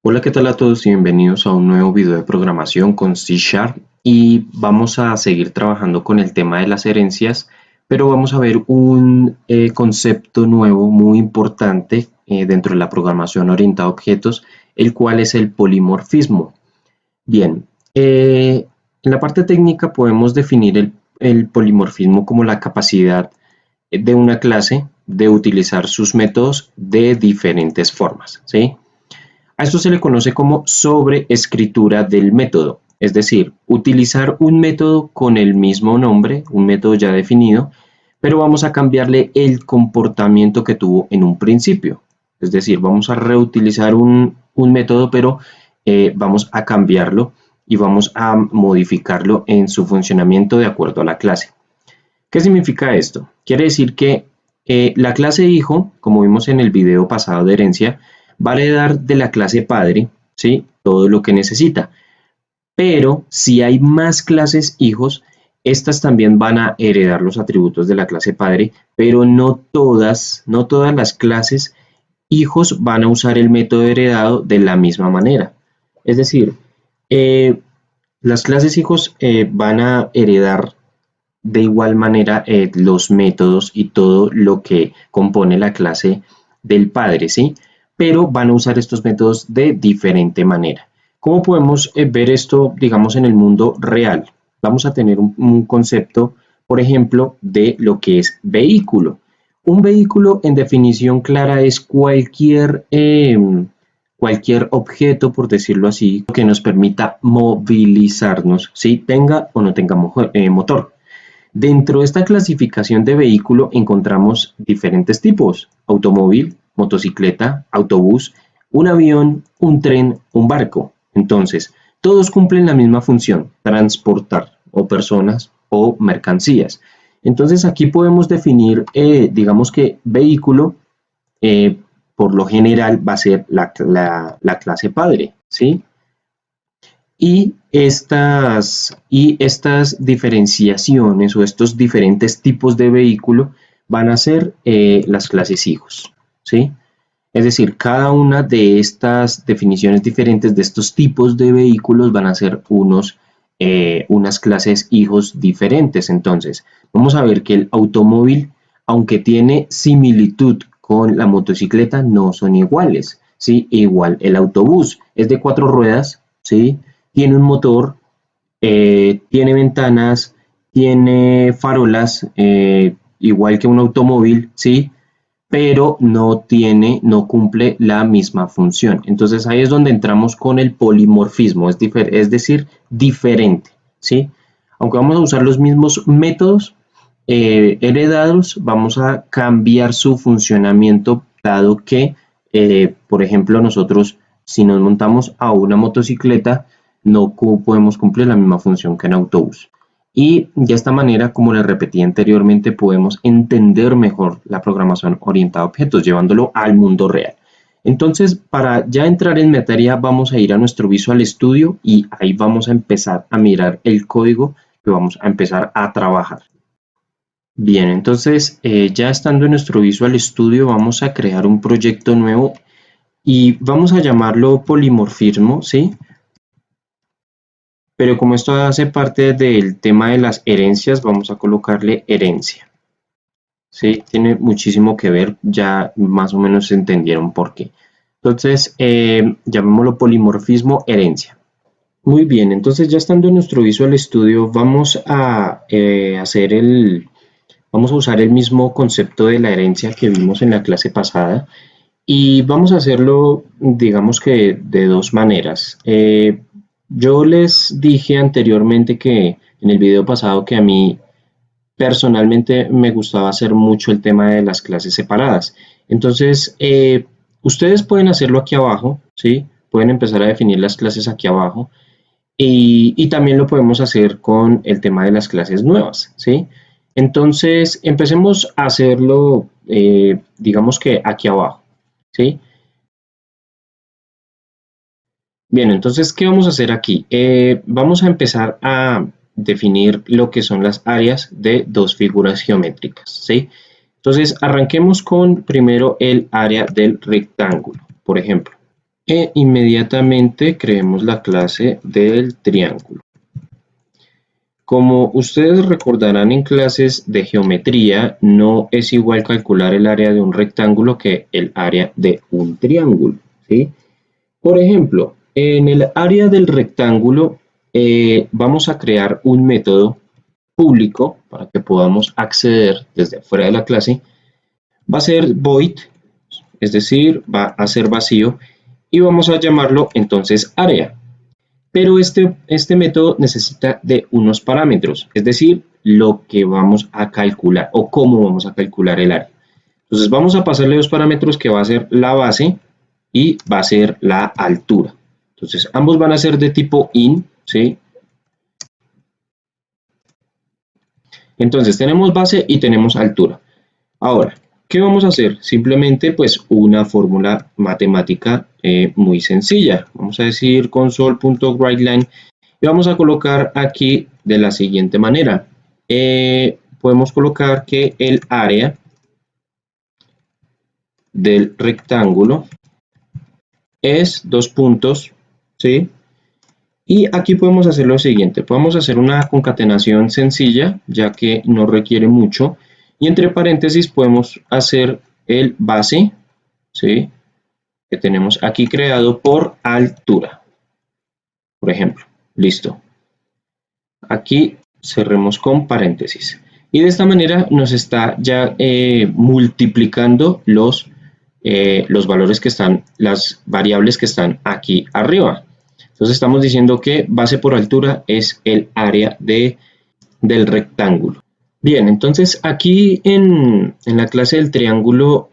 Hola, ¿qué tal a todos y bienvenidos a un nuevo video de programación con C Sharp? Y vamos a seguir trabajando con el tema de las herencias, pero vamos a ver un concepto nuevo muy importante dentro de la programación orientada a objetos, el cual es el polimorfismo. Bien, en la parte técnica podemos definir el polimorfismo como la capacidad de una clase de utilizar sus métodos de diferentes formas, ¿sí? A esto se le conoce como sobreescritura del método, es decir, utilizar un método con el mismo nombre, un método ya definido, pero vamos a cambiarle el comportamiento que tuvo en un principio. Es decir, vamos a reutilizar un método, pero vamos a cambiarlo y vamos a modificarlo en su funcionamiento de acuerdo a la clase. ¿Qué significa esto? Quiere decir que la clase hijo, como vimos en el video pasado de herencia, va a heredar de la clase padre, ¿sí? Todo lo que necesita. Pero si hay más clases hijos, estas también van a heredar los atributos de la clase padre, pero no todas las clases hijos van a usar el método heredado de la misma manera. Es decir, eh, las clases hijos van a heredar de igual manera los métodos y todo lo que compone la clase del padre, ¿sí? Pero van a usar estos métodos de diferente manera. ¿Cómo podemos ver esto, digamos, en el mundo real? Vamos a tener un concepto, por ejemplo, de lo que es vehículo. Un vehículo, en definición clara, es cualquier objeto, por decirlo así, que nos permita movilizarnos, ¿sí? Tenga o no tenga motor. Dentro de esta clasificación de vehículo encontramos diferentes tipos: automóvil, motocicleta, autobús, un avión, un tren, un barco. Entonces, todos cumplen la misma función: transportar o personas o mercancías. Entonces, aquí podemos definir, digamos que vehículo, eh, por lo general va a ser la clase padre, ¿sí? Y estas diferenciaciones o estos diferentes tipos de vehículo van a ser las clases hijos, ¿sí? Es decir, cada una de estas definiciones diferentes de estos tipos de vehículos van a ser unas clases hijos diferentes. Entonces, vamos a ver que el automóvil, aunque tiene similitud con la motocicleta, no son iguales, ¿sí? Igual el autobús es de 4 ruedas, ¿sí? Tiene un motor, tiene ventanas, tiene farolas, igual que un automóvil, ¿sí? Pero no cumple la misma función. Entonces ahí es donde entramos con el polimorfismo, es decir, diferente, ¿sí? Aunque vamos a usar los mismos métodos heredados, vamos a cambiar su funcionamiento, dado que, por ejemplo, nosotros, si nos montamos a una motocicleta, no podemos cumplir la misma función que en autobús. Y de esta manera, como les repetí anteriormente, podemos entender mejor la programación orientada a objetos, llevándolo al mundo real. Entonces, para ya entrar en materia, vamos a ir a nuestro Visual Studio y ahí vamos a empezar a mirar el código que vamos a empezar a trabajar. Bien, entonces ya estando en nuestro Visual Studio, vamos a crear un proyecto nuevo y vamos a llamarlo polimorfismo, ¿sí? Pero como esto hace parte del tema de las herencias, vamos a colocarle herencia. Sí, tiene muchísimo que ver, ya más o menos entendieron por qué. Entonces, llamémoslo polimorfismo herencia. Muy bien, entonces ya estando en nuestro Visual Studio, vamos a usar el mismo concepto de la herencia que vimos en la clase pasada y vamos a hacerlo, digamos que de dos maneras. Yo les dije anteriormente que en el video pasado que a mí personalmente me gustaba hacer mucho el tema de las clases separadas. Entonces, ustedes pueden hacerlo aquí abajo, ¿sí? Pueden empezar a definir las clases aquí abajo y también lo podemos hacer con el tema de las clases nuevas, ¿sí? Entonces, empecemos a hacerlo, digamos que aquí abajo, ¿sí? Bien, entonces, ¿qué vamos a hacer aquí? Vamos a empezar a definir lo que son las áreas de dos figuras geométricas, ¿sí? Entonces, arranquemos con primero el área del rectángulo, por ejemplo. e inmediatamente creemos la clase del triángulo. Como ustedes recordarán en clases de geometría, no es igual calcular el área de un rectángulo que el área de un triángulo, ¿sí? Por ejemplo, en el área del rectángulo vamos a crear un método público para que podamos acceder desde fuera de la clase. Va a ser void, es decir, va a ser vacío y vamos a llamarlo entonces área. Pero este método necesita de unos parámetros, es decir, lo que vamos a calcular o cómo vamos a calcular el área. Entonces vamos a pasarle dos parámetros que va a ser la base y va a ser la altura. Entonces ambos van a ser de tipo in, ¿sí? Entonces tenemos base y tenemos altura. Ahora, ¿qué vamos a hacer? Simplemente pues una fórmula matemática muy sencilla. Vamos a decir console.writeLine y vamos a colocar aquí de la siguiente manera. Podemos colocar que el área del rectángulo es dos puntos, ¿sí? Y aquí podemos hacer lo siguiente, podemos hacer una concatenación sencilla, ya que no requiere mucho, y entre paréntesis podemos hacer el base, ¿sí? Que tenemos aquí creado por altura, por ejemplo, listo. Aquí cerremos con paréntesis. Y de esta manera nos está ya multiplicando los valores que están, las variables que están aquí arriba. Entonces estamos diciendo que base por altura es el área del rectángulo. Bien, entonces aquí en la clase del triángulo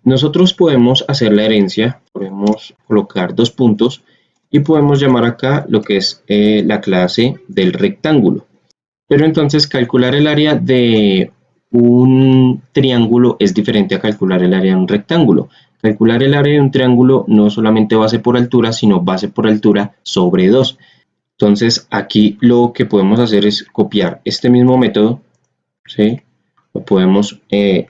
nosotros podemos hacer la herencia, podemos colocar dos puntos y podemos llamar acá lo que es la clase del rectángulo. Pero entonces calcular el área de un triángulo es diferente a calcular el área de un rectángulo. Calcular el área de un triángulo no solamente base por altura, sino base por altura sobre 2. Entonces aquí lo que podemos hacer es copiar este mismo método, ¿sí? Lo podemos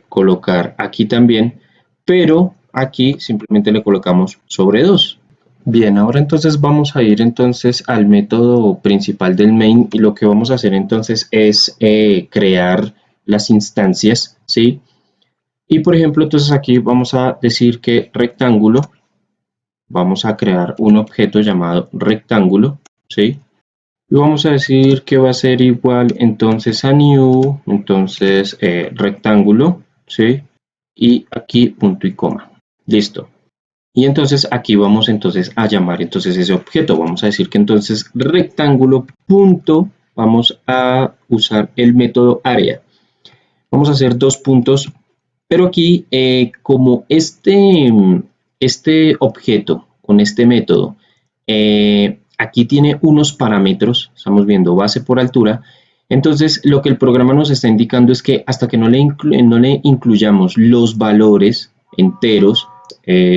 colocar aquí también, pero aquí simplemente le colocamos sobre 2. Bien, ahora entonces vamos a ir entonces al método principal del main y lo que vamos a hacer entonces es crear las instancias, ¿sí? Y por ejemplo, entonces aquí vamos a decir que rectángulo, vamos a crear un objeto llamado rectángulo, ¿sí? Y vamos a decir que va a ser igual entonces a new, entonces rectángulo, ¿sí? Y aquí punto y coma, listo. Y entonces aquí vamos entonces a llamar entonces ese objeto. Vamos a decir que entonces rectángulo punto, vamos a usar el método área. Vamos a hacer dos puntos, pero aquí como este objeto con este método, aquí tiene unos parámetros, estamos viendo base por altura, entonces lo que el programa nos está indicando es que hasta que no le incluyamos los valores enteros,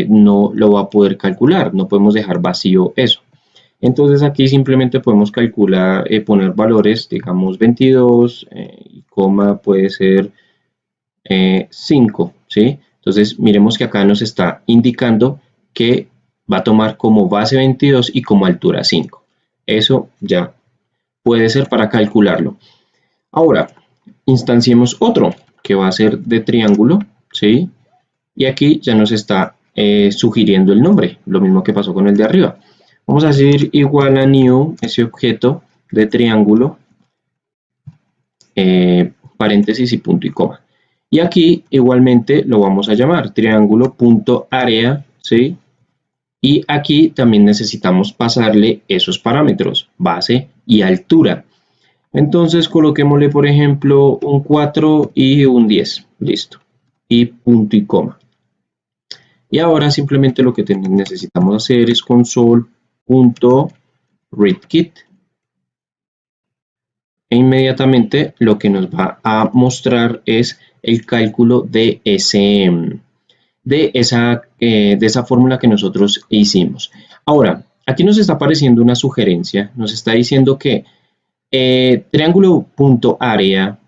no lo va a poder calcular, no podemos dejar vacío eso. Entonces aquí simplemente podemos calcular, poner valores, digamos 22, coma puede ser 5, ¿sí? Entonces miremos que acá nos está indicando que va a tomar como base 22 y como altura 5. Eso ya puede ser para calcularlo. Ahora, instanciemos otro que va a ser de triángulo, ¿sí? Y aquí ya nos está sugiriendo el nombre, lo mismo que pasó con el de arriba. Vamos a decir igual a new, ese objeto de triángulo, paréntesis y punto y coma. Y aquí igualmente lo vamos a llamar triángulo.area, ¿sí? Y aquí también necesitamos pasarle esos parámetros, base y altura. Entonces coloquémosle, por ejemplo, un 4 y un 10, listo. Y punto y coma. Y ahora simplemente lo que necesitamos hacer es console.readKit. E inmediatamente lo que nos va a mostrar es el cálculo de esa fórmula que nosotros hicimos. Ahora, aquí nos está apareciendo una sugerencia, nos está diciendo que triángulo.area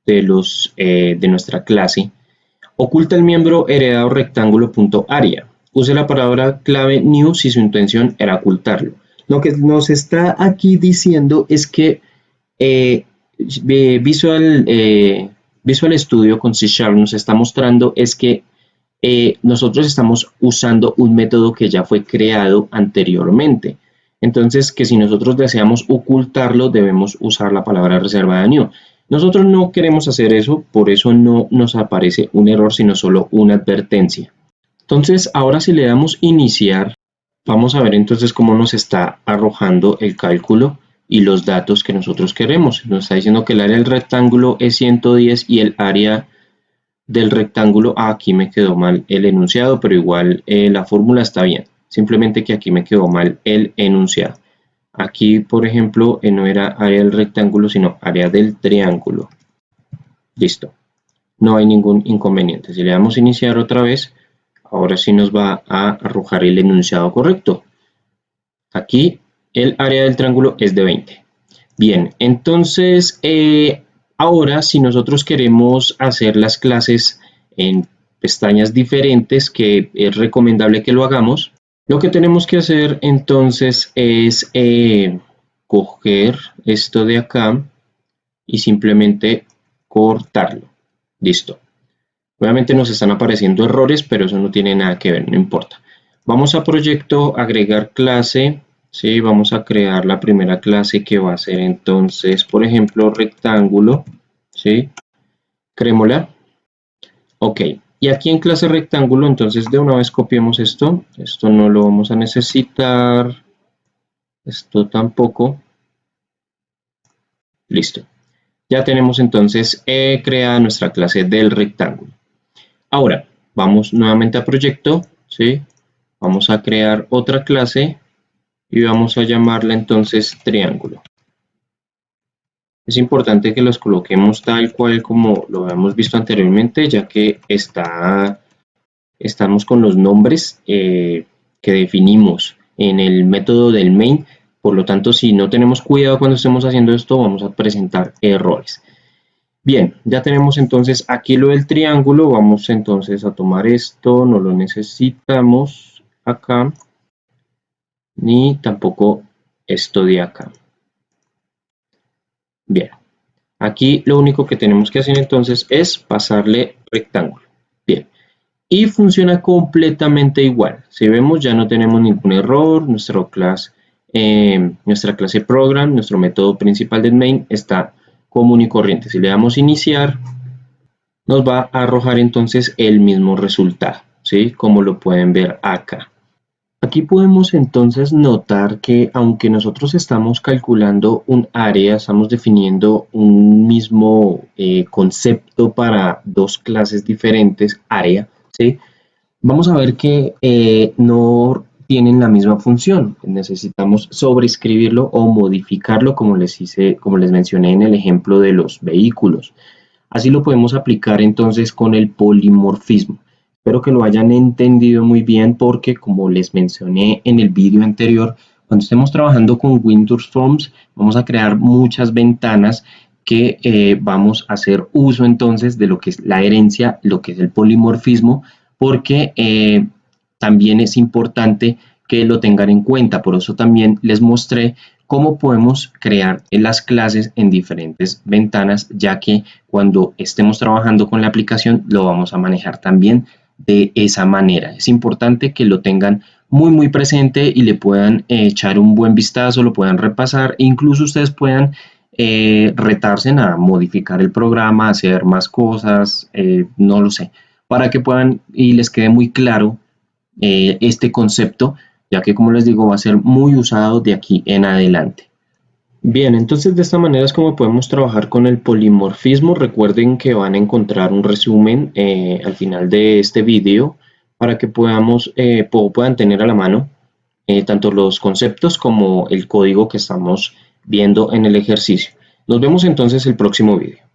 de nuestra clase oculta el miembro heredado rectángulo.area use la palabra clave new si su intención era ocultarlo. Lo que nos está aquí diciendo es que Visual Studio con C# nos está mostrando es que nosotros estamos usando un método que ya fue creado anteriormente. Entonces, que si nosotros deseamos ocultarlo, debemos usar la palabra reservada new. Nosotros no queremos hacer eso, por eso no nos aparece un error, sino solo una advertencia. Entonces, ahora si le damos iniciar, vamos a ver entonces cómo nos está arrojando el cálculo y los datos que nosotros queremos. Nos está diciendo que el área del rectángulo es 110 y el área del rectángulo, aquí me quedó mal el enunciado, pero igual la fórmula está bien. Simplemente que aquí me quedó mal el enunciado. Aquí, por ejemplo, no era área del rectángulo, sino área del triángulo. Listo. No hay ningún inconveniente. Si le damos iniciar otra vez, ahora sí nos va a arrojar el enunciado correcto. Aquí el área del triángulo es de 20. Bien, entonces ahora si nosotros queremos hacer las clases en pestañas diferentes, que es recomendable que lo hagamos, lo que tenemos que hacer entonces es coger esto de acá y simplemente cortarlo. Listo. Obviamente nos están apareciendo errores, pero eso no tiene nada que ver, no importa. Vamos a proyecto, agregar clase, ¿sí? Vamos a crear la primera clase que va a ser entonces, por ejemplo, rectángulo, ¿sí? Creémosla. Ok, y aquí en clase rectángulo, entonces de una vez copiemos esto. Esto no lo vamos a necesitar. Esto tampoco. Listo. Ya tenemos entonces creada nuestra clase del rectángulo. Ahora, vamos nuevamente a proyecto, ¿sí? Vamos a crear otra clase y vamos a llamarla entonces triángulo. Es importante que los coloquemos tal cual como lo habíamos visto anteriormente, ya que estamos con los nombres que definimos en el método del main. Por lo tanto, si no tenemos cuidado cuando estemos haciendo esto, vamos a presentar errores. Bien, ya tenemos entonces aquí lo del triángulo. Vamos entonces a tomar esto, no lo necesitamos acá, ni tampoco esto de acá. Bien, aquí lo único que tenemos que hacer entonces es pasarle rectángulo. Bien, y funciona completamente igual. Si vemos, ya no tenemos ningún error. Nuestra clase program, nuestro método principal del main, está común y corriente. Si le damos iniciar, nos va a arrojar entonces el mismo resultado, ¿sí? Como lo pueden ver acá. Aquí podemos entonces notar que aunque nosotros estamos calculando un área, estamos definiendo un mismo concepto para dos clases diferentes, área, ¿sí? Vamos a ver que no tienen la misma función. Necesitamos sobreescribirlo o modificarlo, como les mencioné en el ejemplo de los vehículos. Así lo podemos aplicar entonces con el polimorfismo. Espero que lo hayan entendido muy bien porque, como les mencioné en el vídeo anterior, cuando estemos trabajando con Windows Forms vamos a crear muchas ventanas que vamos a hacer uso entonces de lo que es la herencia, lo que es el polimorfismo, porque también es importante que lo tengan en cuenta. Por eso también les mostré cómo podemos crear las clases en diferentes ventanas, ya que cuando estemos trabajando con la aplicación lo vamos a manejar también de esa manera. Es importante que lo tengan muy presente y le puedan echar un buen vistazo, lo puedan repasar e incluso ustedes puedan retarse a modificar el programa, hacer más cosas, no lo sé, para que puedan y les quede muy claro este concepto, ya que como les digo va a ser muy usado de aquí en adelante. Bien, entonces de esta manera es como podemos trabajar con el polimorfismo. Recuerden que van a encontrar un resumen al final de este vídeo para que puedan tener a la mano tanto los conceptos como el código que estamos viendo en el ejercicio. Nos vemos entonces el próximo vídeo.